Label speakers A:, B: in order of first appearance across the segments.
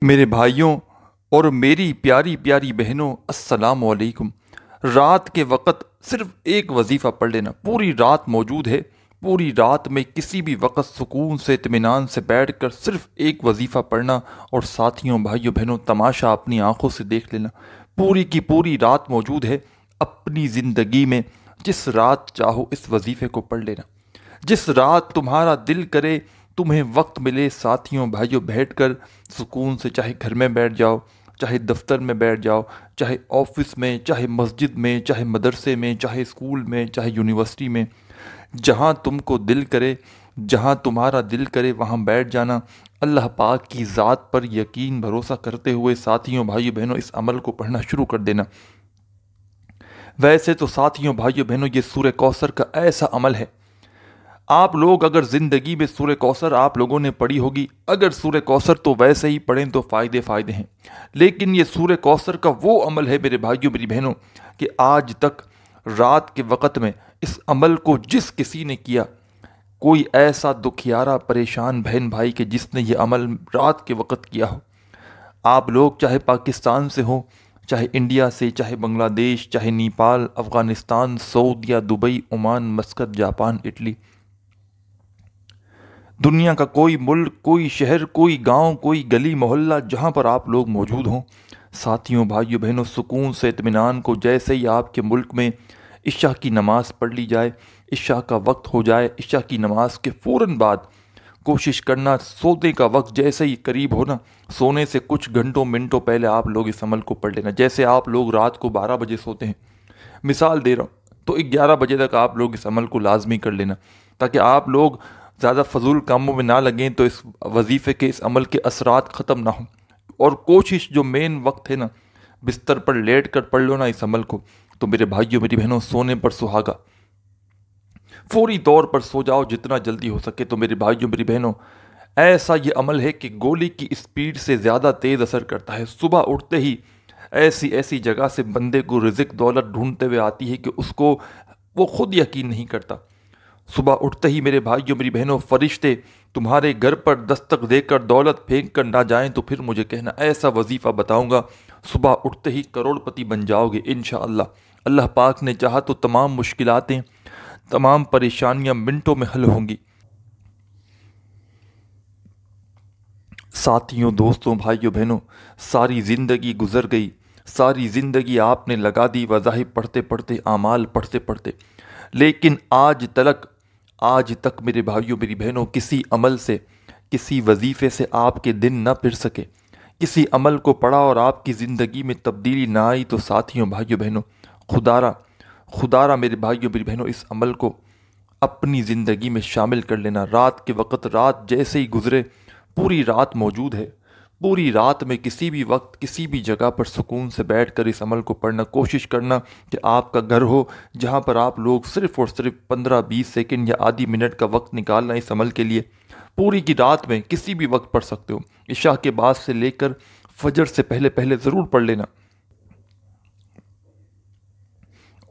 A: میرے بھائیوں اور میری پیاری پیاری بہنوں، السلام علیکم۔ رات کے وقت صرف ایک وظیفہ پڑھ لینا، پوری رات موجود ہے۔ پوری رات میں کسی بھی وقت سکون سے اطمینان سے بیٹھ کر صرف ایک وظیفہ پڑھنا، اور ساتھیوں بھائیوں بہنوں تماشا اپنی آنکھوں سے دیکھ لینا۔ پوری کی پوری رات موجود ہے۔ اپنی زندگی میں جس رات چاہو اس وظیفے کو پڑھ لینا۔ جس رات تمہارا دل کرے، تمہیں وقت ملے، ساتھیوں بھائیوں بیٹھ کر سکون سے، چاہے گھر میں بیٹھ جاؤ، چاہے دفتر میں بیٹھ جاؤ، چاہے آفس میں، چاہے مسجد میں، چاہے مدرسے میں، چاہے اسکول میں، چاہے یونیورسٹی میں، جہاں تم کو دل کرے، جہاں تمہارا دل کرے وہاں بیٹھ جانا۔ اللہ پاک کی ذات پر یقین بھروسہ کرتے ہوئے ساتھیوں بھائیوں بہنوں اس عمل کو پڑھنا شروع کر دینا۔ ویسے تو ساتھیوں بھائیوں بہنوں یہ سورہ کوثر کا ایسا عمل ہے، آپ لوگ اگر زندگی میں سورہ کوثر آپ لوگوں نے پڑھی ہوگی، اگر سورہ کوثر تو ویسے ہی پڑھیں تو فائدے ہیں، لیکن یہ سورہ کوثر کا وہ عمل ہے میرے بھائیوں میری بہنوں کہ آج تک رات کے وقت میں اس عمل کو جس کسی نے کیا، کوئی ایسا دکھیارا پریشان بہن بھائی کہ جس نے یہ عمل رات کے وقت کیا ہو، آپ لوگ چاہے پاکستان سے ہوں، چاہے انڈیا سے، چاہے بنگلہ دیش، چاہے نیپال، افغانستان، سعودیہ، Dubai, Oman, Muscat, Japan, Italy, دنیا کا کوئی ملک، کوئی شہر، کوئی گاؤں، کوئی گلی محلہ، جہاں پر آپ لوگ موجود ہوں، ساتھیوں بھائیوں بہنوں سکون سے اطمینان کو جیسے ہی آپ کے ملک میں عشاء کی نماز پڑھ لی جائے، عشاء کا وقت ہو جائے، عشاء کی نماز کے فوراً بعد کوشش کرنا، سونے کا وقت جیسے ہی قریب ہونا، سونے سے کچھ گھنٹوں منٹوں پہلے آپ لوگ اس عمل کو پڑھ لینا۔ جیسے آپ لوگ رات کو 12 بجے سوتے ہیں، مثال دے رہا ہوں، تو 11 بجے تک آپ لوگ اس عمل کو لازمی کر لینا، تاکہ آپ لوگ زیادہ فضول کاموں میں نہ لگیں، تو اس وظیفے کے، اس عمل کے اثرات ختم نہ ہوں۔ اور کوشش جو مین وقت ہے نا، بستر پر لیٹ کر پڑھ لو نا اس عمل کو، تو میرے بھائیوں میری بہنوں سونے پر سہاگا، فوری طور پر سو جاؤ جتنا جلدی ہو سکے۔ تو میرے بھائیوں میری بہنوں ایسا یہ عمل ہے کہ گولی کی اسپیڈ سے زیادہ تیز اثر کرتا ہے۔ صبح اٹھتے ہی ایسی ایسی جگہ سے بندے کو رزق دولت ڈھونڈتے ہوئے آتی ہے کہ اس کو وہ خود یقین نہیں کرتا۔ صبح اٹھتے ہی میرے بھائیوں میری بہنوں فرشتے تمہارے گھر پر دستک دے کر دولت پھینک کر نہ جائیں تو پھر مجھے کہنا، ایسا وظیفہ بتاؤں گا، صبح اٹھتے ہی کروڑ پتی بن جاؤ گے انشاءاللہ۔ اللہ پاک نے چاہا تو تمام مشکلاتیں، تمام پریشانیاں منٹوں میں حل ہوں گی۔ ساتھیوں، دوستوں، بھائیوں بہنوں، ساری زندگی گزر گئی، ساری زندگی آپ نے لگا دی وظائف پڑھتے پڑھتے، اعمال پڑھتے پڑھتے، لیکن آج تک میرے بھائیوں میری بہنوں کسی عمل سے، کسی وظیفے سے آپ کے دن نہ پھر سکے، کسی عمل کو پڑھا اور آپ کی زندگی میں تبدیلی نہ آئی، تو ساتھیوں بھائیوں بہنوں خدارہ میرے بھائیوں میری بہنوں اس عمل کو اپنی زندگی میں شامل کر لینا۔ رات کے وقت، رات جیسے ہی گزرے، پوری رات موجود ہے، پوری رات میں کسی بھی وقت کسی بھی جگہ پر سکون سے بیٹھ کر اس عمل کو پڑھنا۔ کوشش کرنا کہ آپ کا گھر ہو جہاں پر آپ لوگ صرف اور صرف 15-20 سیکنڈ یا آدھی منٹ کا وقت نکالنا اس عمل کے لیے۔ پوری کی رات میں کسی بھی وقت پڑھ سکتے ہو، عشاء کے بعد سے لے کر فجر سے پہلے پہلے ضرور پڑھ لینا۔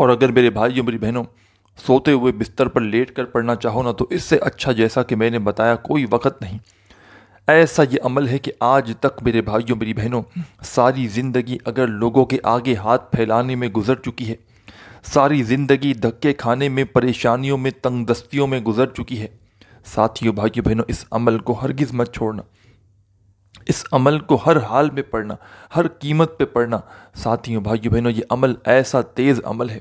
A: اور اگر میرے بھائیوں میری بہنوں سوتے ہوئے بستر پر لیٹ کر پڑھنا چاہو نا، تو اس سے اچھا جیسا کہ میں نے بتایا کوئی وقت نہیں۔ ایسا یہ عمل ہے کہ آج تک میرے بھائیوں میری بہنوں ساری زندگی اگر لوگوں کے آگے ہاتھ پھیلانے میں گزر چکی ہے، ساری زندگی دھکے کھانے میں، پریشانیوں میں، تنگ دستیوں میں گزر چکی ہے، ساتھیوں بھائیوں بہنوں اس عمل کو ہرگز مت چھوڑنا۔ اس عمل کو ہر حال میں پڑھنا، ہر قیمت پہ پڑھنا۔ ساتھیوں بھائیوں بہنوں یہ عمل ایسا تیز عمل ہے،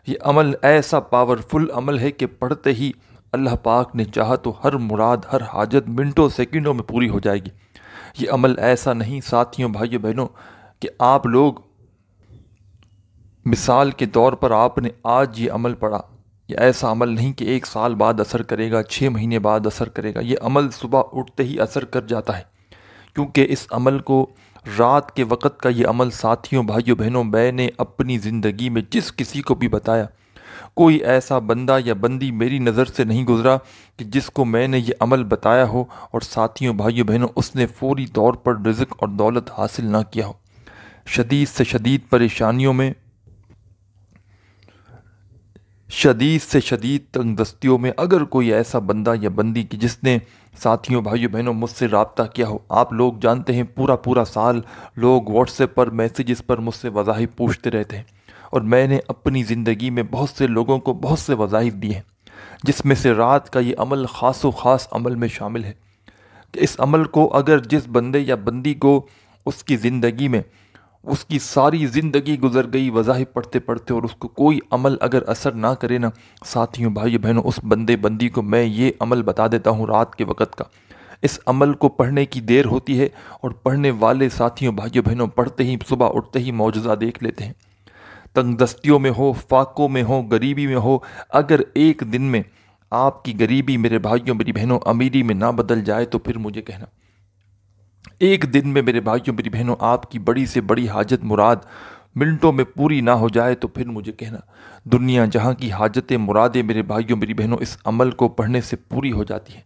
A: یہ عمل ایسا پاورفل عمل ہے کہ پڑھتے ہی اللہ پاک نے چاہا تو ہر مراد، ہر حاجت منٹوں سیکنڈوں میں پوری ہو جائے گی۔ یہ عمل ایسا نہیں ساتھیوں بھائیوں بہنوں کہ آپ لوگ مثال کے طور پر آپ نے آج یہ عمل پڑھا، یہ ایسا عمل نہیں کہ 1 سال بعد اثر کرے گا، 6 مہینے بعد اثر کرے گا۔ یہ عمل صبح اٹھتے ہی اثر کر جاتا ہے، کیونکہ اس عمل کو، رات کے وقت کا یہ عمل ساتھیوں بھائیوں بہنوں میں نے اپنی زندگی میں جس کسی کو بھی بتایا، کوئی ایسا بندہ یا بندی میری نظر سے نہیں گزرا کہ جس کو میں نے یہ عمل بتایا ہو اور ساتھیوں بھائیوں بہنوں اس نے فوری طور پر رزق اور دولت حاصل نہ کیا ہو۔ شدید سے شدید پریشانیوں میں، شدید سے شدید تنگ دستیوں میں اگر کوئی ایسا بندہ یا بندی کہ جس نے ساتھیوں بھائیوں بہنوں، مجھ سے رابطہ کیا ہو، آپ لوگ جانتے ہیں پورا سال لوگ واٹس ایپ پر میسیجز پر مجھ سے وظائف پوچھتے رہتے ہیں، اور میں نے اپنی زندگی میں بہت سے لوگوں کو بہت سے وظائف دیے ہیں، جس میں سے رات کا یہ عمل خاص و خاص عمل میں شامل ہے کہ اس عمل کو اگر جس بندے یا بندی کو اس کی زندگی میں اس کی ساری زندگی گزر گئی وظائف پڑھتے پڑھتے اور اس کو کوئی عمل اگر اثر نہ کرے نا، ساتھیوں بھائیوں بہنوں، اس بندے بندی کو میں یہ عمل بتا دیتا ہوں رات کے وقت کا، اس عمل کو پڑھنے کی دیر ہوتی ہے اور پڑھنے والے ساتھیوں بھائیوں بہنوں پڑھتے ہی صبح اٹھتے ہی معجزہ دیکھ لیتے ہیں۔ تنگ دستیوں میں ہو، فاقوں میں ہو، غریبی میں ہو، اگر ایک دن میں آپ کی غریبی میرے بھائیوں میری بہنوں امیری میں نہ بدل جائے تو پھر مجھے کہنا، ایک دن میں میرے بھائیوں میری بہنوں آپ کی بڑی سے بڑی حاجت مراد منٹوں میں پوری نہ ہو جائے تو پھر مجھے کہنا، دنیا جہاں کی حاجتیں مرادیں میرے بھائیوں میری بہنوں اس عمل کو پڑھنے سے پوری ہو جاتی ہیں،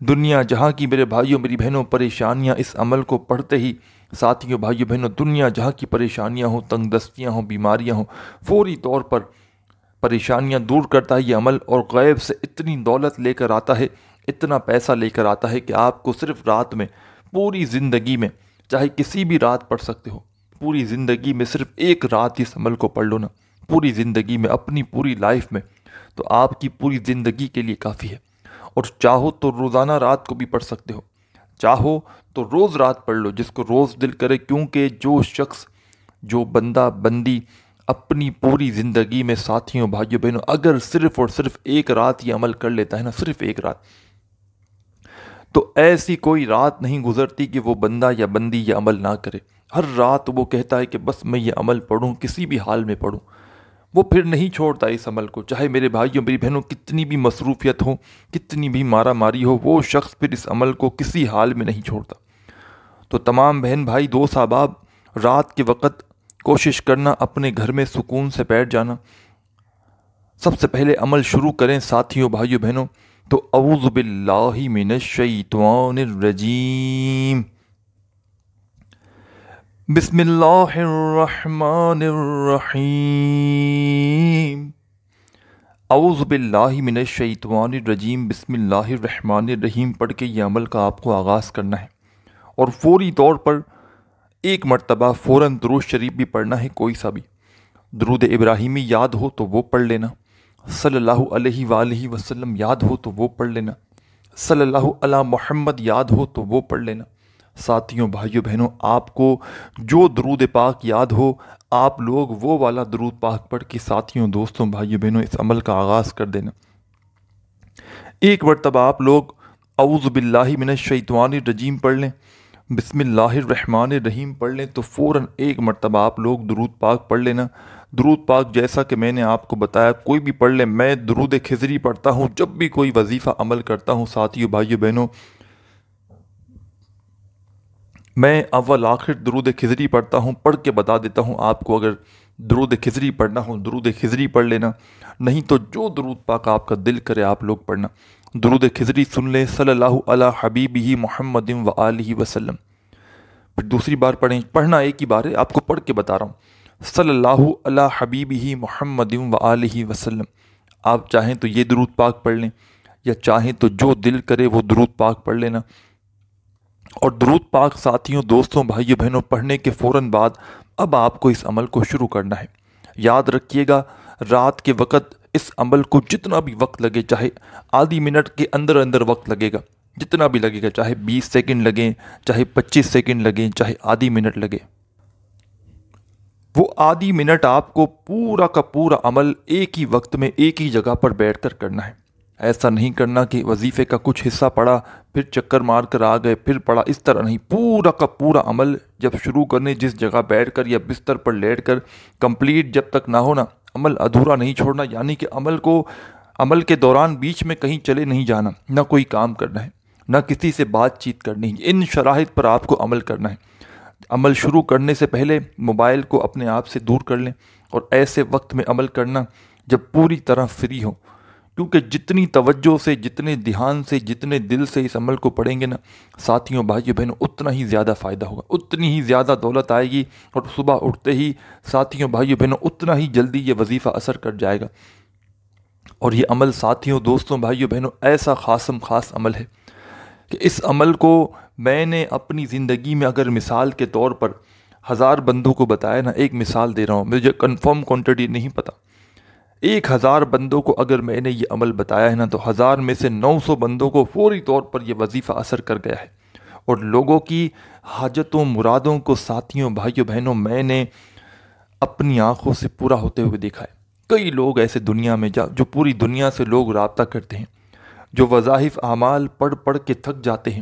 A: دنیا جہاں کی میرے بھائیوں میری بہنوں پریشانیاں اس عمل کو پڑھتے ہی، ساتھیوں بھائیوں بہنوں دنیا جہاں کی پریشانیاں ہوں، تنگ دستیاں ہوں، بیماریاں ہوں، فوری طور پر پریشانیاں دور کرتا ہے یہ عمل، اور غیب سے اتنی دولت لے کر آتا ہے، اتنا پیسہ لے کر آتا ہے کہ آپ کو صرف رات میں پوری زندگی میں، چاہے کسی بھی رات پڑھ سکتے ہو، پوری زندگی میں صرف ایک رات اس عمل کو پڑھ لو نا، پوری زندگی میں اپنی پوری لائف میں، تو آپ کی پوری زندگی کے لیے کافی ہے۔ اور چاہو تو روزانہ رات کو بھی پڑھ سکتے ہو، چاہو تو روز رات پڑھ لو، جس کو روز دل کرے، کیونکہ جو شخص، جو بندہ بندی اپنی پوری زندگی میں ساتھیوں بھائیوں بہنوں اگر صرف اور صرف ایک رات یہ عمل کر لیتا ہے نا، صرف ایک رات، تو ایسی کوئی رات نہیں گزرتی کہ وہ بندہ یا بندی یہ عمل نہ کرے۔ ہر رات وہ کہتا ہے کہ بس میں یہ عمل پڑھوں، کسی بھی حال میں پڑھوں، وہ پھر نہیں چھوڑتا اس عمل کو، چاہے میرے بھائیوں میری بہنوں کتنی بھی مصروفیت ہو، کتنی بھی مارا ماری ہو، وہ شخص پھر اس عمل کو کسی حال میں نہیں چھوڑتا۔ تو تمام بہن بھائی دوست احباب، رات کے وقت کوشش کرنا اپنے گھر میں سکون سے بیٹھ جانا، سب سے پہلے عمل شروع کریں ساتھیوں بھائیوں بہنوں، تو اعوذ باللہ من الشیطان الرجیم، بسم اللہ الرحمن الرحیم، اعوذ باللہ من الشیطان الرجیم، بسم اللہ الرحمن الرحیم پڑھ کے یہ عمل کا آپ کو آغاز کرنا ہے، اور فوری طور پر ایک مرتبہ فوراً درود شریف بھی پڑھنا ہے، کوئی سا بھی درود ابراہیمی یاد ہو تو وہ پڑھ لینا، صلی اللہ علیہ وآلہ وسلم یاد ہو تو وہ پڑھ لینا، صلی اللہ علی محمد یاد ہو تو وہ پڑھ لینا۔ ساتھیوں بھائیوں بہنوں، آپ کو جو درود پاک یاد ہو، آپ لوگ وہ والا درود پاک پڑھ کے ساتھیوں دوستوں بھائیوں بہنوں اس عمل کا آغاز کر دینا۔ ایک مرتبہ آپ لوگ اعوذ باللہ من الشیطان الرجیم پڑھ لیں، بسم اللہ الرحمن الرحیم پڑھ لیں، تو فوراً ایک مرتبہ آپ لوگ درود پاک پڑھ لینا۔ درود پاک جیسا کہ میں نے آپ کو بتایا کوئی بھی پڑھ لیں، میں درود خضری پڑھتا ہوں جب بھی کوئی وظیفہ عمل کرتا ہوں ساتھیوں بھائیوں بہنوں، میں اول آخر درود خضری پڑھتا ہوں، پڑھ کے بتا دیتا ہوں آپ کو، اگر درود خضری پڑھنا ہو درود خضری پڑھ لینا، نہیں تو جو درود پاک آپ کا دل کرے آپ لوگ پڑھنا۔ درود خضری سن لیں، صلی اللہ علی حبیبہ محمد وآلہ وسلم، پھر دوسری بار پڑھیں، پڑھنا ایک ہی بار ہے، آپ کو پڑھ کے بتا رہا ہوں، صلی اللہ علی حبیبہ محمد وآلہ وسلم۔ آپ چاہیں تو یہ درود پاک پڑھ لیں، یا چاہیں تو جو دل کرے وہ درود پاک پڑھ لینا۔ اور درود پاک ساتھیوں دوستوں بھائیوں بہنوں پڑھنے کے فوراً بعد اب آپ کو اس عمل کو شروع کرنا ہے۔ یاد رکھیے گا، رات کے وقت اس عمل کو جتنا بھی وقت لگے، چاہے آدھی منٹ کے اندر اندر وقت لگے گا، جتنا بھی لگے گا، چاہے 20 سیکنڈ لگیں، چاہے 25 سیکنڈ لگیں، چاہے آدھی منٹ لگے، وہ آدھی منٹ آپ کو پورا کا پورا عمل ایک ہی وقت میں ایک ہی جگہ پر بیٹھ کر کرنا ہے۔ ایسا نہیں کرنا کہ وظیفے کا کچھ حصہ پڑھا پھر چکر مار کر آ گئے پھر پڑھا، اس طرح نہیں، پورا کا پورا عمل جب شروع کرنے جس جگہ بیٹھ کر یا بستر پر لیٹ کر کمپلیٹ جب تک نہ ہونا، عمل ادھورا نہیں چھوڑنا، یعنی کہ عمل کے دوران بیچ میں کہیں چلے نہیں جانا، نہ کوئی کام کرنا ہے، نہ کسی سے بات چیت کرنی ہے، ان شرائط پر آپ کو عمل کرنا ہے۔ عمل شروع کرنے سے پہلے موبائل کو اپنے آپ سے دور کر لیں، اور ایسے وقت میں عمل کرنا جب پوری طرح فری ہو، کیونکہ جتنی توجہ سے، جتنے دھیان سے، جتنے دل سے اس عمل کو پڑھیں گے نا ساتھیوں بھائیوں بہنوں، اتنا ہی زیادہ فائدہ ہوگا، اتنی ہی زیادہ دولت آئے گی، اور صبح اٹھتے ہی ساتھیوں بھائیوں بہنوں اتنا ہی جلدی یہ وظیفہ اثر کر جائے گا۔ اور یہ عمل ساتھیوں دوستوں بھائیوں بہنوں ایسا خاص عمل ہے کہ اس عمل کو میں نے اپنی زندگی میں اگر مثال کے طور پر 1000 بندوں کو بتایا نا، ایک مثال دے رہا ہوں، مجھے کنفرم کوانٹٹی نہیں پتہ، 1000 بندوں کو اگر میں نے یہ عمل بتایا ہے نا، تو 1000 میں سے 900 بندوں کو فوری طور پر یہ وظیفہ اثر کر گیا ہے، اور لوگوں کی حاجتوں مرادوں کو ساتھیوں بھائیوں بہنوں میں نے اپنی آنکھوں سے پورا ہوتے ہوئے دیکھا ہے۔ کئی لوگ ایسے دنیا میں جو پوری دنیا سے لوگ رابطہ کرتے ہیں، جو وظائف اعمال پڑھ پڑھ کے تھک جاتے ہیں،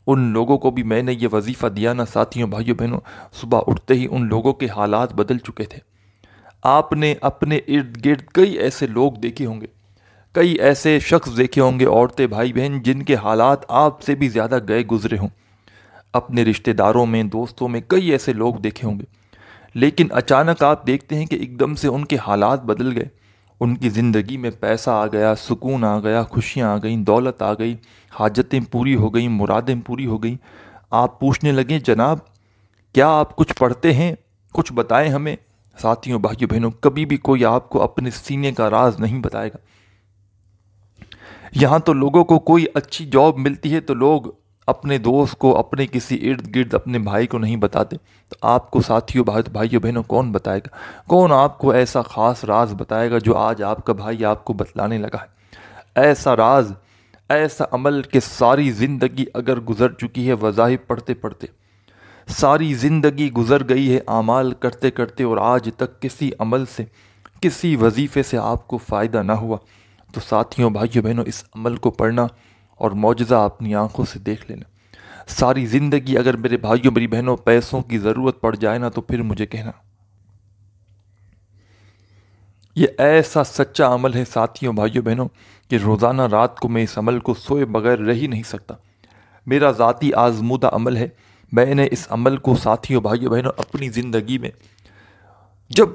A: ان لوگوں کو بھی میں نے یہ وظیفہ دیا نا ساتھیوں بھائیوں بہنوں، صبح اٹھتے ہی ان لوگوں کے حالات بدل چکے تھے۔ آپ نے اپنے ارد گرد کئی ایسے لوگ دیکھے ہوں گے، کئی ایسے شخص دیکھے ہوں گے، عورتیں بھائی بہن، جن کے حالات آپ سے بھی زیادہ گئے گزرے ہوں۔ اپنے رشتہ داروں میں، دوستوں میں کئی ایسے لوگ دیکھے ہوں گے، لیکن اچانک آپ دیکھتے ہیں کہ ایک دم سے ان کے حالات بدل گئے، ان کی زندگی میں پیسہ آ گیا، سکون آ گیا، خوشیاں آ گئیں، دولت آ گئی، حاجتیں پوری ہو گئیں، مرادیں پوری ہو گئیں۔ آپ پوچھنے لگے، جناب کیا آپ کچھ پڑھتے ہیں؟ کچھ بتائیں ہمیں۔ ساتھیوں بھائیوں بہنوں، کبھی بھی کوئی آپ کو اپنے سینے کا راز نہیں بتائے گا۔ یہاں تو لوگوں کو کوئی اچھی جاب ملتی ہے تو لوگ اپنے دوست کو، اپنے کسی ارد گرد اپنے بھائی کو نہیں بتاتے، تو آپ کو ساتھیوں بھائیوں بہنوں کون بتائے گا؟ کون آپ کو ایسا خاص راز بتائے گا جو آج آپ کا بھائی آپ کو بتلانے لگا ہے؟ ایسا راز، ایسا عمل کہ ساری زندگی اگر گزر چکی ہے وظائف پڑھتے پڑھتے، ساری زندگی گزر گئی ہے اعمال کرتے کرتے، اور آج تک کسی عمل سے، کسی وظیفے سے آپ کو فائدہ نہ ہوا، تو ساتھیوں بھائیوں بہنوں اس عمل کو پڑھنا اور معجزہ اپنی آنکھوں سے دیکھ لینا۔ ساری زندگی اگر میرے بھائیوں میری بہنوں پیسوں کی ضرورت پڑ جائے نا، تو پھر مجھے کہنا۔ یہ ایسا سچا عمل ہے ساتھیوں بھائیوں بہنوں کہ روزانہ رات کو میں اس عمل کو سوئے بغیر رہ ہی نہیں سکتا۔ میرا ذاتی آزمودہ عمل ہے۔ میں نے اس عمل کو ساتھیوں بھائیوں بہنوں اپنی زندگی میں، جب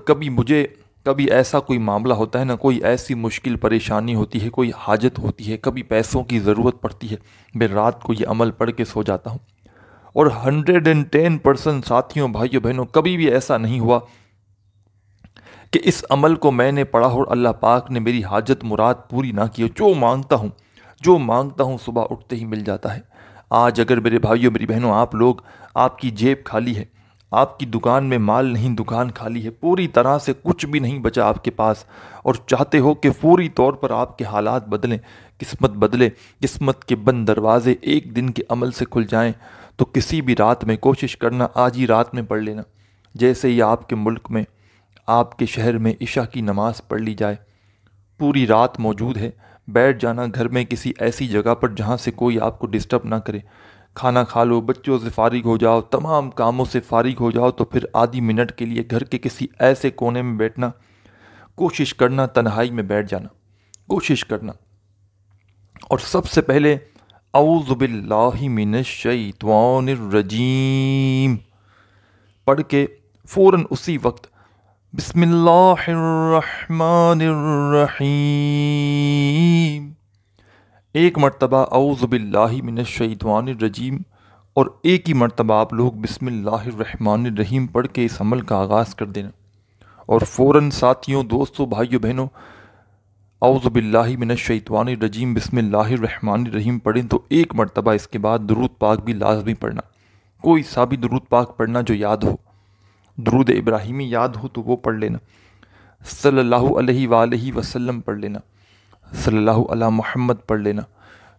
A: کبھی ایسا کوئی معاملہ ہوتا ہے نا، کوئی ایسی مشکل پریشانی ہوتی ہے، کوئی حاجت ہوتی ہے، کبھی پیسوں کی ضرورت پڑتی ہے، میں رات کو یہ عمل پڑھ کے سو جاتا ہوں۔ اور 110% ساتھیوں بھائیوں بہنوں کبھی بھی ایسا نہیں ہوا کہ اس عمل کو میں نے پڑھا اور اللہ پاک نے میری حاجت مراد پوری نہ کی ہو۔ جو مانگتا ہوں صبح اٹھتے ہی مل جاتا ہے۔ آج اگر میرے بھائیوں میری بہنوں آپ کی جیب خالی ہے، آپ کی دکان میں مال نہیں، دکان خالی ہے، پوری طرح سے کچھ بھی نہیں بچا آپ کے پاس، اور چاہتے ہو کہ فوری طور پر آپ کے حالات بدلیں، قسمت بدلے، قسمت کے بند دروازے ایک دن کے عمل سے کھل جائیں، تو کسی بھی رات میں کوشش کرنا، آج ہی رات میں پڑھ لینا۔ جیسے ہی آپ کے ملک میں، آپ کے شہر میں عشاء کی نماز پڑھ لی جائے، پوری رات موجود ہے، بیٹھ جانا گھر میں کسی ایسی جگہ پر جہاں سے کوئی آپ کو ڈسٹرب نہ کرے، کھانا کھا لو، بچوں سے فارغ ہو جاؤ، تمام کاموں سے فارغ ہو جاؤ، تو پھر آدھی منٹ کے لیے گھر کے کسی ایسے کونے میں بیٹھنا، کوشش کرنا تنہائی میں بیٹھ جانا، کوشش کرنا، اور سب سے پہلے اعوذ باللہ من الشیطان الرجیم پڑھ کے فوراً اسی وقت بسم اللہ الرحمن الرحیم، ایک مرتبہ اعوذ باللہ من الشیطان الرجیم، اور ایک ہی مرتبہ آپ لوگ بسم اللہ الرحمن الرحیم پڑھ کے اس عمل کا آغاز کر دینا، اور فوراً ساتھیوں، دوستوں، بھائیوں بہنوں اعوذ باللہ من الشیطان الرجیم بسم اللہ الرحمن الرحیم پڑھیں تو ایک مرتبہ اس کے بعد درود پاک بھی لازمی پڑھنا، کوئی سا بھی درود پاک پڑھنا جو یاد ہو، درود ابراہیمی یاد ہو تو وہ پڑھ لینا، صلی اللہ علیہ وآلہ وسلم پڑھ لینا، صلی اللہ علی محمد پڑھ لینا،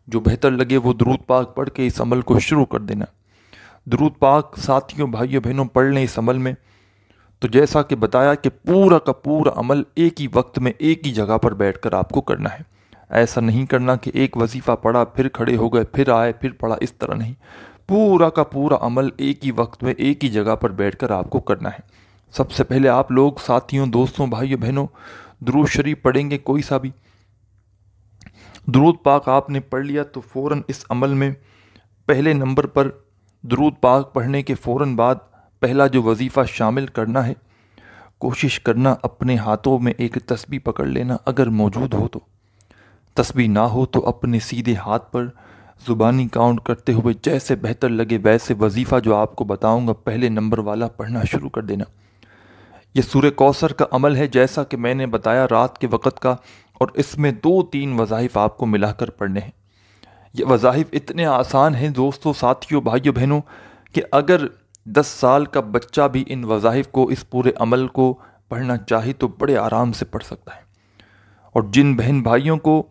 A: جو بہتر لگے وہ درود پاک پڑھ کے اس عمل کو شروع کر دینا۔ درود پاک ساتھیوں بھائیوں بہنوں پڑھ لیں اس عمل میں، تو جیسا کہ بتایا کہ پورا کا پورا عمل ایک ہی وقت میں ایک ہی جگہ پر بیٹھ کر آپ کو کرنا ہے۔ ایسا نہیں کرنا کہ ایک وظیفہ پڑھا پھر کھڑے ہو گئے پھر آئے پھر پڑھا، اس طرح نہیں، پورا کا پورا عمل ایک ہی وقت میں ایک ہی جگہ پر بیٹھ کر آپ کو کرنا ہے۔ سب سے پہلے آپ لوگ ساتھیوں، دوستوں، بھائیوں بہنوں درود شریف پڑھیں گے، کوئی سا بھی درود پاک آپ نے پڑھ لیا تو فوراً اس عمل میں پہلے نمبر پر درود پاک پڑھنے کے فوراً بعد پہلا جو وظیفہ شامل کرنا ہے، کوشش کرنا اپنے ہاتھوں میں ایک تسبیح پکڑ لینا، اگر موجود ہو تو، تسبیح نہ ہو تو اپنے سیدھے ہاتھ پر زبانی کاؤنٹ کرتے ہوئے جیسے بہتر لگے ویسے وظیفہ جو آپ کو بتاؤں گا پہلے نمبر والا پڑھنا شروع کر دینا۔ یہ سورہ کوثر کا عمل ہے جیسا کہ میں نے بتایا رات کے وقت کا، اور اس میں 2-3 وظائف آپ کو ملا کر پڑھنے ہیں۔ یہ وظائف اتنے آسان ہیں دوستوں، ساتھیوں، بھائیوں، بہنوں، کہ اگر 10 سال کا بچہ بھی ان وظائف کو، اس پورے عمل کو پڑھنا چاہے تو بڑے آرام سے پڑھ سکتا ہے۔ اور جن بہن بھائیوں کو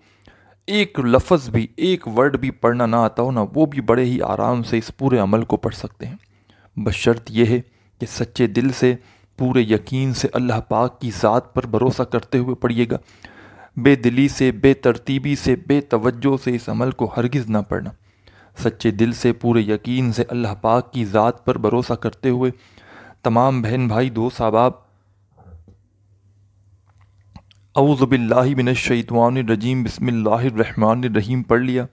A: ایک لفظ بھی، ایک ورڈ بھی پڑھنا نہ آتا ہو نا، وہ بھی بڑے ہی آرام سے اس پورے عمل کو پڑھ سکتے ہیں، بشرط یہ ہے کہ سچے دل سے، پورے یقین سے، اللہ پاک کی ذات پر بھروسہ کرتے ہوئے پڑھیے گا۔ بے دلی سے، بے ترتیبی سے، بے توجہ سے اس عمل کو ہرگز نہ پڑھنا۔ سچے دل سے، پورے یقین سے، اللہ پاک کی ذات پر بھروسہ کرتے ہوئے تمام بہن بھائی، دوست احباب اعوذ باللہ من الشیطان الرجیم بسم اللہ الرحمن الرحیم پڑھ لیا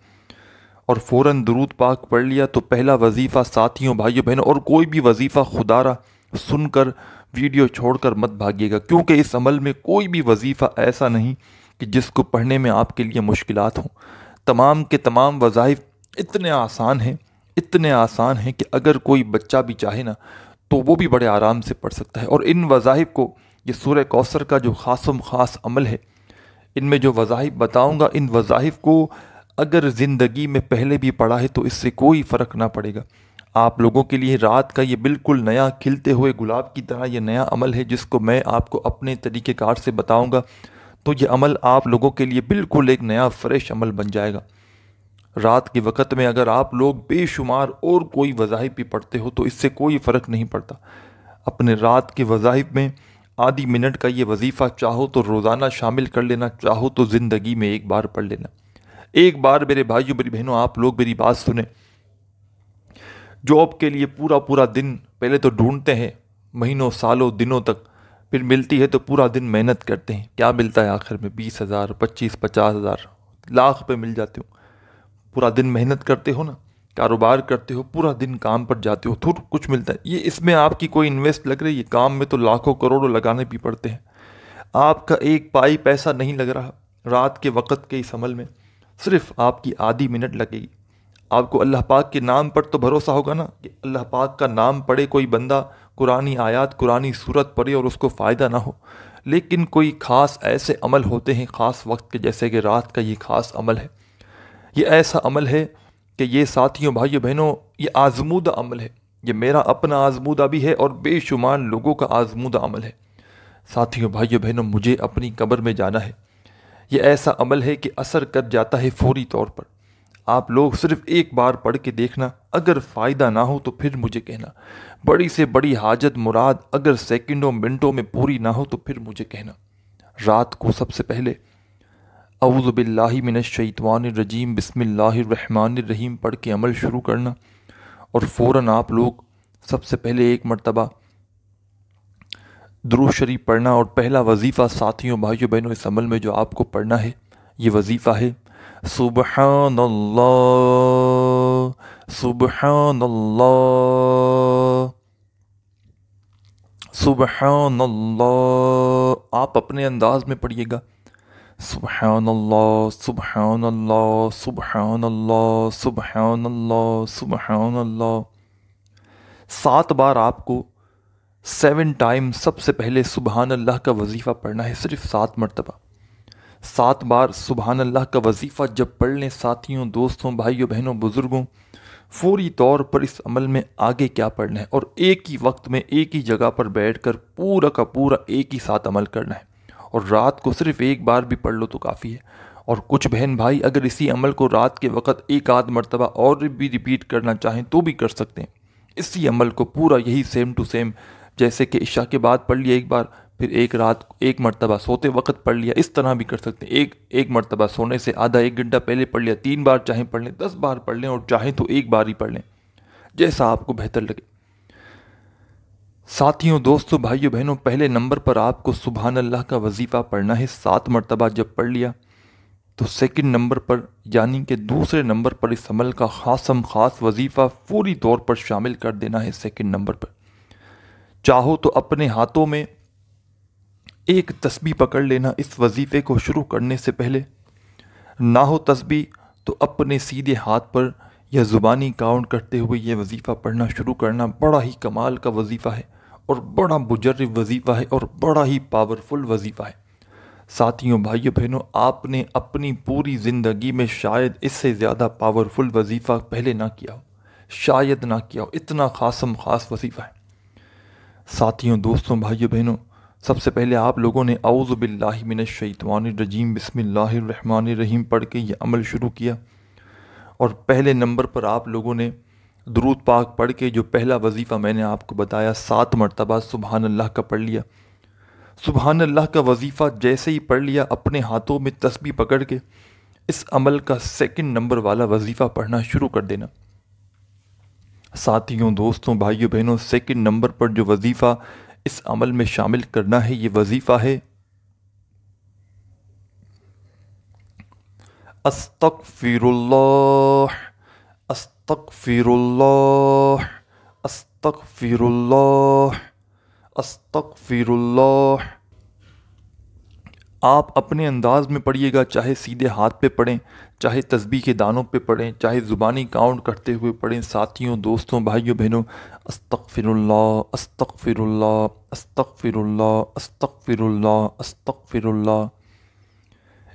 A: اور فوراً درود پاک پڑھ لیا تو پہلا وظیفہ ساتھیوں، بھائیوں، بہنوں، اور کوئی بھی وظیفہ خدا را سن کر ویڈیو چھوڑ کر مت بھاگیے گا، کیونکہ اس عمل میں کوئی بھی وظیفہ ایسا نہیں کہ جس کو پڑھنے میں آپ کے لیے مشکلات ہوں۔ تمام کے تمام وظائف اتنے آسان ہیں، اتنے آسان ہیں کہ اگر کوئی بچہ بھی چاہے نا تو وہ بھی بڑے آرام سے پڑھ سکتا ہے۔ اور ان وظائف کو، یہ سورہ کوثر کا جو خاص عمل ہے، ان میں جو وظائف بتاؤں گا، ان وظائف کو اگر زندگی میں پہلے بھی پڑھا ہے تو اس سے کوئی فرق نہ پڑے گا۔ آپ لوگوں کے لیے رات کا یہ بالکل نیا کھلتے ہوئے گلاب کی طرح یہ نیا عمل ہے، جس کو میں آپ کو اپنے طریقہ کار سے بتاؤں گا تو یہ عمل آپ لوگوں کے لیے بالکل ایک نیا فریش عمل بن جائے گا۔ رات کے وقت میں اگر آپ لوگ بے شمار اور کوئی وظائف بھی پڑھتے ہو تو اس سے کوئی فرق نہیں پڑتا۔ اپنے رات کے وظائف میں آدھی منٹ کا یہ وظیفہ چاہو تو روزانہ شامل کر لینا، چاہو تو زندگی میں ایک بار پڑھ لینا۔ ایک بار میرے بھائیوں، میری بہنوں، آپ لوگ میری بات سنیں۔ جاب کے لیے پورا دن پہلے تو ڈھونڈتے ہیں، مہینوں، سالوں، دنوں تک، پھر ملتی ہے تو پورا دن محنت کرتے ہیں، کیا ملتا ہے آخر میں؟ 20,000، 25,000، 50,000، لاکھ پہ مل جاتے ہو۔ پورا دن محنت کرتے ہو نا، کاروبار کرتے ہو، پورا دن کام پر جاتے ہو، پھر کچھ ملتا ہے۔ یہ اس میں آپ کی کوئی انویسٹ لگ رہی ہے؟ کام میں تو لاکھوں کروڑوں لگانے بھی پڑتے ہیں، آپ کا ایک پائی پیسہ نہیں لگ رہا۔ رات کے وقت کے اس عمل میں صرف آپ کی آدھی منٹ لگے گی۔ آپ کو اللہ پاک کے نام پر تو بھروسہ ہوگا نا کہ اللہ پاک کا نام پڑھے کوئی بندہ، قرآنی آیات، قرآنی سورت پڑھے اور اس کو فائدہ نہ ہو۔ لیکن کوئی خاص ایسے عمل ہوتے ہیں خاص وقت کے، جیسے کہ رات کا یہ خاص عمل ہے۔ یہ ایسا عمل ہے کہ یہ ساتھیوں، بھائیوں، بہنوں، یہ آزمودہ عمل ہے۔ یہ میرا اپنا آزمودہ بھی ہے اور بے شمار لوگوں کا آزمودہ عمل ہے۔ ساتھیوں، بھائیوں، بہنوں، مجھے اپنی قبر میں جانا ہے۔ یہ ایسا عمل ہے کہ اثر کر جاتا ہے فوری طور پر۔ آپ لوگ صرف ایک بار پڑھ کے دیکھنا، اگر فائدہ نہ ہو تو پھر مجھے کہنا۔ بڑی سے بڑی حاجت مراد اگر سیکنڈوں منٹوں میں پوری نہ ہو تو پھر مجھے کہنا۔ رات کو سب سے پہلے اعوذ باللہ من الشیطان الرجیم بسم اللہ الرحمن الرحیم پڑھ کے عمل شروع کرنا، اور فوراً آپ لوگ سب سے پہلے ایک مرتبہ درود شریف پڑھنا۔ اور پہلا وظیفہ ساتھیوں، بھائیوں، بہنوں، اس عمل میں جو آپ کو پڑھنا ہے، یہ وظیفہ ہے سبحان اللہ، سبحان اللہ، سبحان اللہ۔ آپ اپنے انداز میں پڑھیے گا، سبحان اللہ، سبحان اللہ، سبحان اللہ، سبحان اللہ، سبحان اللہ۔ 7 بار آپ کو 7 ٹائم سب سے پہلے سبحان اللہ کا وظیفہ پڑھنا ہے، صرف 7 مرتبہ۔ 7 بار سبحان اللہ کا وظیفہ جب پڑھ لیں ساتھیوں، دوستوں، بھائیوں، بہنوں، بزرگوں، فوری طور پر اس عمل میں آگے کیا پڑھنا ہے، اور ایک ہی وقت میں ایک ہی جگہ پر بیٹھ کر پورا کا پورا ایک ہی ساتھ عمل کرنا ہے۔ اور رات کو صرف ایک بار بھی پڑھ لو تو کافی ہے۔ اور کچھ بہن بھائی اگر اسی عمل کو رات کے وقت ایک آدھ مرتبہ اور بھی ریپیٹ کرنا چاہیں تو بھی کر سکتے ہیں۔ اسی عمل کو پورا یہی سیم ٹو سیم، جیسے کہ عشاء کے بعد پڑھ لیا ایک بار، پھر ایک مرتبہ سوتے وقت پڑھ لیا، اس طرح بھی کر سکتے ہیں۔ ایک مرتبہ سونے سے آدھا ایک گھنٹہ پہلے پڑھ لیا، 3 بار چاہیں پڑھ لیں، 10 بار پڑھ لیں، اور چاہیں تو ایک بار ہی پڑھ لیں، جیسا آپ کو بہتر لگے۔ ساتھیوں، دوستوں، بھائیوں، بہنوں، پہلے نمبر پر آپ کو سبحان اللہ کا وظیفہ پڑھنا ہے 7 مرتبہ۔ جب پڑھ لیا تو سیکنڈ نمبر پر، یعنی کہ دوسرے نمبر پر اس عمل کا خاص وظیفہ فوری طور پر شامل کر دینا ہے سیکنڈ نمبر پر۔ چاہو تو اپنے ہاتھوں میں ایک تسبیح پکڑ لینا اس وظیفے کو شروع کرنے سے پہلے، نہ ہو تسبیح تو اپنے سیدھے ہاتھ پر یا زبانی کاؤنٹ کرتے ہوئے یہ وظیفہ پڑھنا شروع کرنا۔ بڑا ہی کمال کا وظیفہ ہے اور بڑا مجرب وظیفہ ہے اور بڑا ہی پاورفل وظیفہ ہے۔ ساتھیوں بھائیوں بہنوں، آپ نے اپنی پوری زندگی میں شاید اس سے زیادہ پاورفل وظیفہ پہلے نہ کیا ہو، شاید نہ کیا ہو، اتنا خاص وظیفہ ہے۔ ساتھیوں، دوستوں، بھائیوں بہنوں، سب سے پہلے آپ لوگوں نے اعوذ باللہ من الشیطان الرجیم بسم اللہ الرحمن الرحیم پڑھ کے یہ عمل شروع کیا، اور پہلے نمبر پر آپ لوگوں نے درود پاک پڑھ کے جو پہلا وظیفہ میں نے آپ کو بتایا 7 مرتبہ سبحان اللہ کا پڑھ لیا۔ سبحان اللہ کا وظیفہ جیسے ہی پڑھ لیا، اپنے ہاتھوں میں تسبیح پکڑ کے اس عمل کا 2 نمبر والا وظیفہ پڑھنا شروع کر دینا۔ ساتھیوں، دوستوں، بھائیوں بہنوں، 2 نمبر پر جو وظیفہ اس عمل میں شامل کرنا ہے، یہ وظیفہ ہے استغفر اللہ، استغفر اللہ، استغفر اللہ، استغفر اللہ۔ آپ اپنے انداز میں پڑھیے گا، چاہے سیدھے ہاتھ پہ پڑھیں، چاہے تسبیح کے دانوں پہ پڑھیں، چاہے زبانی کاؤنٹ کرتے ہوئے پڑھیں۔ ساتھیوں، دوستوں، بھائیوں بہنوں، استغفر اللہ، استغفر اللہ، استغفر اللہ، استغفر اللہ، استغفر اللہ۔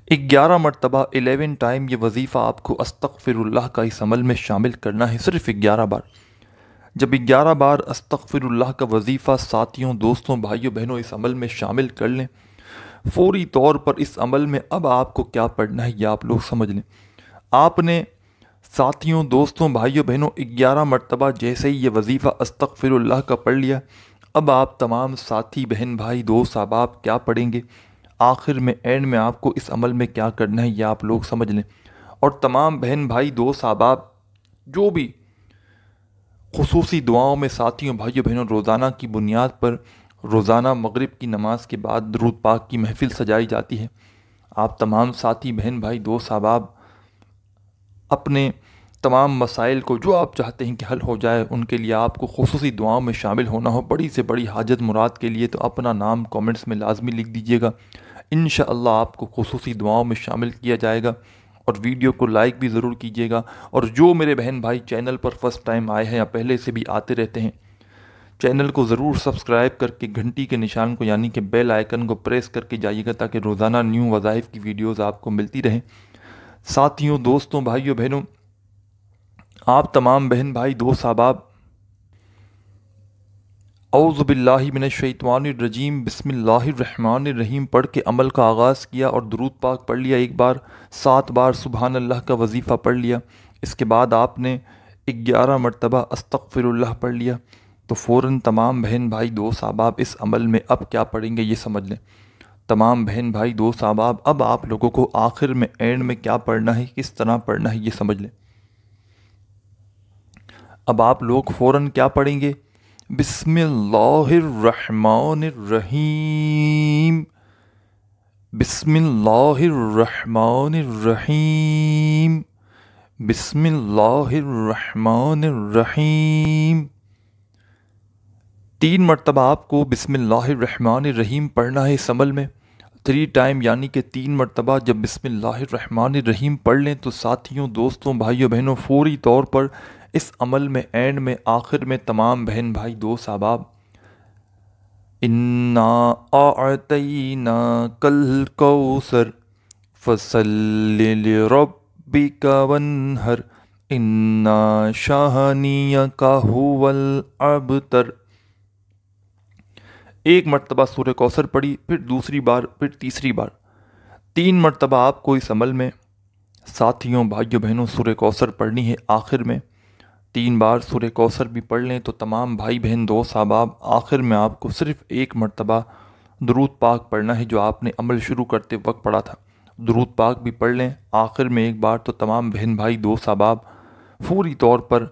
A: 11 مرتبہ 11 ٹائم یہ وظیفہ آپ کو استغفر اللہ کا اس عمل میں شامل کرنا ہے، صرف 11 بار۔ جب 11 بار استغفر اللہ کا وظیفہ ساتھیوں، دوستوں، بھائیوں بہنوں اس عمل میں شامل کر لیں، فوری طور پر اس عمل میں اب آپ کو کیا پڑھنا ہے یہ آپ لوگ سمجھ لیں۔ آپ نے ساتھیوں، دوستوں، بھائیوں بہنوں 11 مرتبہ جیسے ہی یہ وظیفہ استغفر اللہ کا پڑھ لیا، اب آپ تمام ساتھی، بہن، بھائی، دوست، احباب کیا پڑھیں گے؟ آخر میں، اینڈ میں آپ کو اس عمل میں کیا کرنا ہے یہ آپ لوگ سمجھ لیں۔ اور تمام بہن، بھائی، دوست، احباب جو بھی خصوصی دعاؤں میں ساتھیوں، بھائیوں بہنوں روزانہ کی بنیاد پر روزانہ مغرب کی نماز کے بعد درود پاک کی محفل سجائی جاتی ہے۔ آپ تمام ساتھی، بہن، بھائی، دوست، احباب اپنے تمام مسائل کو جو آپ چاہتے ہیں کہ حل ہو جائے، ان کے لیے آپ کو خصوصی دعاؤں میں شامل ہونا ہو، بڑی سے بڑی حاجت مراد کے لیے، تو اپنا نام کومنٹس میں لازمی لکھ دیجیے گا۔ انشاءاللہ آپ کو خصوصی دعاؤں میں شامل کیا جائے گا، اور ویڈیو کو لائک بھی ضرور کیجیے گا۔ اور جو میرے بہن بھائی چینل پر فرسٹ ٹائم آئے ہیں یا پہلے سے بھی آتے رہتے ہیں، چینل کو ضرور سبسکرائب کر کے گھنٹی کے نشان کو یعنی کہ بیل آئیکن کو پریس کر کے جائیے گا، تاکہ روزانہ نیو وظائف کی ویڈیوز آپ کو ملتی رہیں۔ ساتھیوں، دوستوں، بھائیوں بہنوں، آپ تمام بہن، بھائی، دوست، احباب اعوذ باللہ من الشیطان الرجیم بسم اللہ الرحمن الرحیم پڑھ کے عمل کا آغاز کیا، اور درود پاک پڑھ لیا 1 بار، 7 بار سبحان اللہ کا وظیفہ پڑھ لیا۔ اس کے بعد آپ نے 11 مرتبہ استغفر اللہ پڑھ لیا، تو فوراً تمام بہن، بھائی، دوست، احباب اس عمل میں اب کیا پڑھیں گے یہ سمجھ لیں۔ تمام بہن، بھائی، دوست، احباب اب آپ لوگوں کو آخر میں، اینڈ میں کیا پڑھنا ہے، کس طرح پڑھنا ہے یہ سمجھ لیں۔ اب آپ لوگ فوراً کیا پڑھیں گے؟ بسم اللہ الرحمن الرحیم، بسم اللہ الرحمن الرحیم، بسم اللہ الرحمن الرحیم۔ 3 مرتبہ آپ کو بسم اللہ الرحمن الرحیم پڑھنا ہے اس عمل میں، 3 ٹائم، یعنی کہ 3 مرتبہ جب بسم اللہ الرحمن الرحیم پڑھ لیں تو ساتھیوں، دوستوں، بھائیوں بہنوں فوری طور پر اس عمل میں، اینڈ میں، آخر میں تمام بہن، بھائی، دوست، احباب اِنَّا أَعْطَيْنَاكَ الْكَوْثَرَ فَصَلِّ لِرَبِّكَ وَانْحَرْ إِنَّ شَانِئَكَ هُوَ الْأَبْتَرُ۔ 1 مرتبہ سورہ کوثر پڑھی، پھر دوسری بار، پھر تیسری بار، 3 مرتبہ آپ کو اس عمل میں ساتھیوں، بھائیوں بہنوں سورہ کوثر پڑھنی ہے۔ آخر میں 3 بار سورہ کوثر بھی پڑھ لیں تو تمام بھائی، بہن، دوست، احباب آخر میں آپ کو صرف 1 مرتبہ درود پاک پڑھنا ہے، جو آپ نے عمل شروع کرتے وقت پڑھا تھا۔ درود پاک بھی پڑھ لیں آخر میں 1 بار، تو تمام بہن، بھائی، دوست، احباب فوری طور پر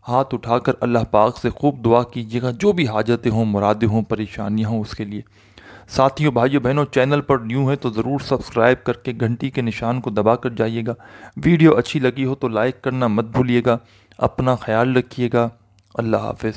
A: ہاتھ اٹھا کر اللہ پاک سے خوب دعا کیجیے گا، جو بھی حاجتیں ہوں، مرادیں ہوں، پریشانیاں ہوں، اس کے لیے۔ ساتھیوں، بھائیوں بہنوں چینل پر نیو ہے تو ضرور سبسکرائب کر کے گھنٹی کے نشان کو دبا کر جائیے گا۔ ویڈیو اچھی لگی ہو تو لائک کرنا مت بھولیے گا۔ اپنا خیال رکھیے گا۔ اللہ حافظ۔